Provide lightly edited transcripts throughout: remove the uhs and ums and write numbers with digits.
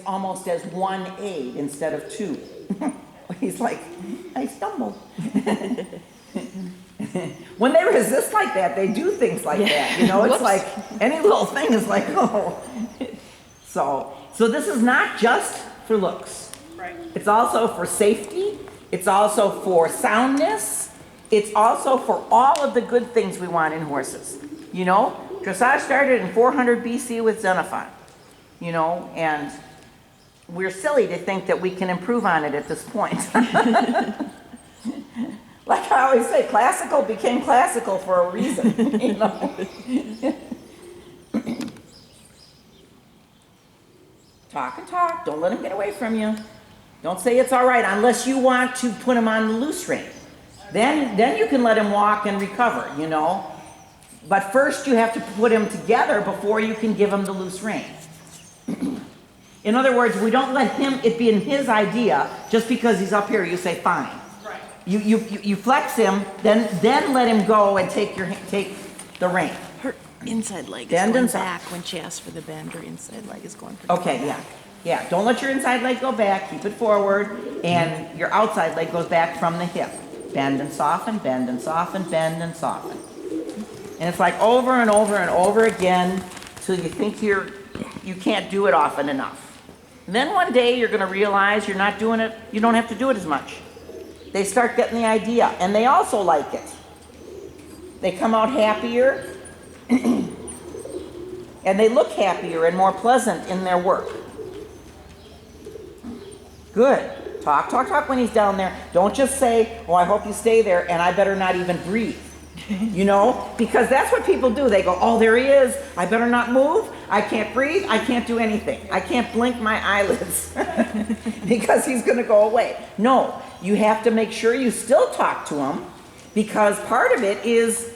almost as one aid instead of two. He's like, I stumbled. When they resist like that, they do things like that. You know, it's like any little thing is like, oh. So this is not just for looks. Right. It's also for safety. It's also for soundness. It's also for all of the good things we want in horses. You know, dressage started in 400 BC with Xenophon. You know, and we're silly to think that we can improve on it at this point. Like I always say, classical became classical for a reason, you know. Talk and talk. Don't let him get away from you. Don't say it's all right unless you want to put him on the loose rein. Then you can let him walk and recover, you know. But first you have to put him together before you can give him the loose rein. In other words, we don't let it be in his idea. Just because he's up here, you say fine. Right. You flex him, then let him go and take the rein. Her inside leg is Bend going inside. back when she asks for the bend. Her inside leg is going. Okay, yeah. Don't let your inside leg go back. Keep it forward, and your outside leg goes back from the hip. Bend and soften, bend and soften, bend and soften. And it's like over and over and over again till you think you can't do it often enough. And then one day you're going to realize you're not doing it. You don't have to do it as much. They start getting the idea, and they also like it. They come out happier, and they look happier and more pleasant in their work. Good. Talk when he's down there. Don't just say, oh, I hope you stay there, and I better not even breathe. You know, because that's what people do. They go, oh, there he is. I better not move. I can't breathe. I can't do anything. I can't blink my eyelids because he's going to go away. No, you have to make sure you still talk to him, because part of it is,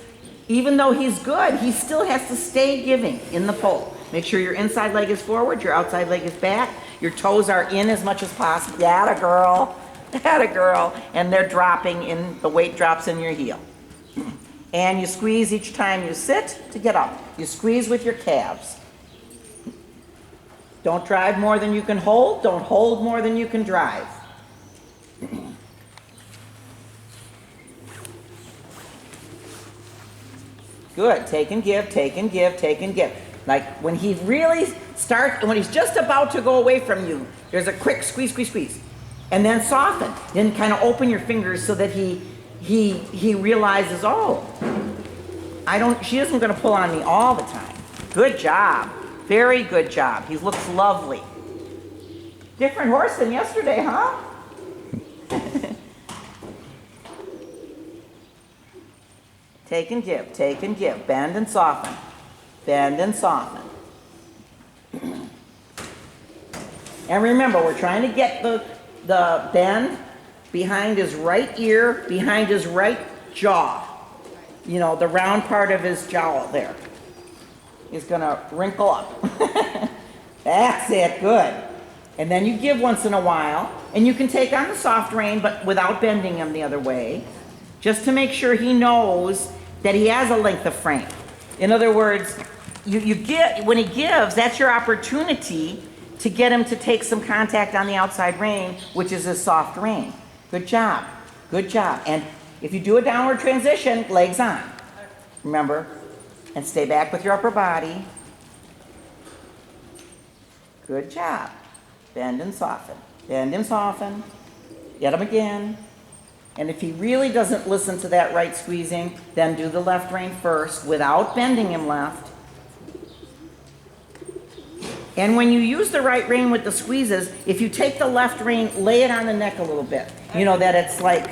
even though he's good, he still has to stay giving in the pole. Make sure your inside leg is forward, your outside leg is back, your toes are in as much as possible. Atta girl. And they're dropping in, the weight drops in your heel. And you squeeze each time you sit to get up. You squeeze with your calves. Don't drive more than you can hold. Don't hold more than you can drive. Good. Take and give, take and give, take and give. Like when he really starts, when he's just about to go away from you, there's a quick squeeze, squeeze, squeeze. And then soften. Then kind of open your fingers so that he realizes, oh, she isn't going to pull on me all the time. Good job. Very good job. He looks lovely. Different horse than yesterday, huh? Take and give, take and give. Bend and soften. Bend and soften. And remember, we're trying to get the bend behind his right ear, behind his right jaw. You know, the round part of his jowl there is going to wrinkle up. That's it, good. And then you give once in a while, and you can take on the soft rein, but without bending him the other way, just to make sure he knows that he has a length of frame. In other words, when he gives, that's your opportunity to get him to take some contact on the outside rein, which is his soft rein. Good job. Good job. And if you do a downward transition, legs on. Remember? And stay back with your upper body. Good job. Bend and soften. Bend and soften. Get him again. And if he really doesn't listen to that right squeezing, then do the left rein first without bending him left. And when you use the right rein with the squeezes, if you take the left rein, lay it on the neck a little bit. You know, that it's like